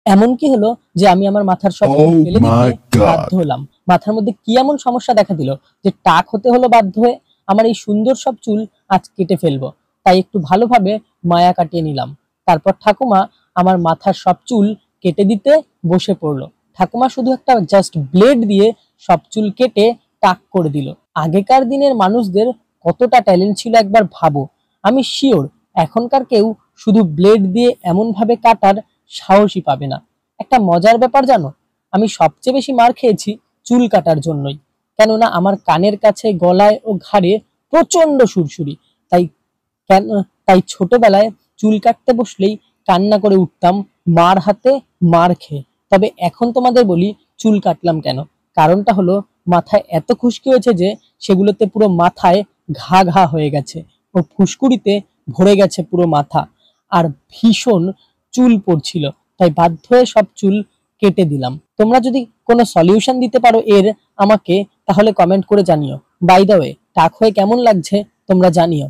এমন কি হলো যে আমি আমার মাথার সব চুল Oh ফেলে দিতে my বাধ্য god! হলাম। মাথার মধ্যে কি এমন সমস্যা দেখা দিল যে টাক হতে হলো বাধ্য হয়ে? আমার এই সুন্দর সব চুল আজ কেটে ফেলবো। তাই একটু ভালোভাবে মায়া কাটিয়ে নিলাম। তারপর ঠাকুমা আমার মাথার সব চুল কেটে দিতে বসে পড়লো। ঠাকুমা শুধু একটা জাস্ট ব্লেড দিয়ে সব চুল কেটে টাক করে দিল। আগেকার দিনের মানুষদের কতটা ট্যালেন্ট ছিল একবার ভাবো। আমি শিওর এখনকার কেউ শুধু ব্লেড দিয়ে এমন ভাবে কাটার সাহসই পাবে না। একটা মজার ব্যাপার জানো, আমি সবচেয়ে বেশি মার খেয়েছি চুল কাটার জন্যই। কেননা আমার কানের কাছে, গলায় ও ঘাড়ে প্রচন্ড সুরসুরি। তাই কেন তাই ছোটবেলায় চুল কাটতে বসলেই কান্না করে উঠতাম মার হাতে মার খেয়ে। তবে এখন তোমাদের বলি চুল কাটলাম কেন। কারণটা হলো মাথায় এত খুশকি হয়েছে যে সেগুলোতে পুরো মাথায় ঘা ঘা হয়ে গেছে ও ফুসকুড়িতে ভরে গেছে পুরো মাথা। আর ভীষণ চুল পড়ছিল, তাই বাধ্য হয়ে সব চুল কেটে দিলাম। তোমরা যদি কোনো সলিউশন দিতে পারো এর আমাকে, তাহলে কমেন্ট করে জানিও। বাই দ্য ওয়ে, টাক হয়ে কেমন লাগছে তোমরা জানিও।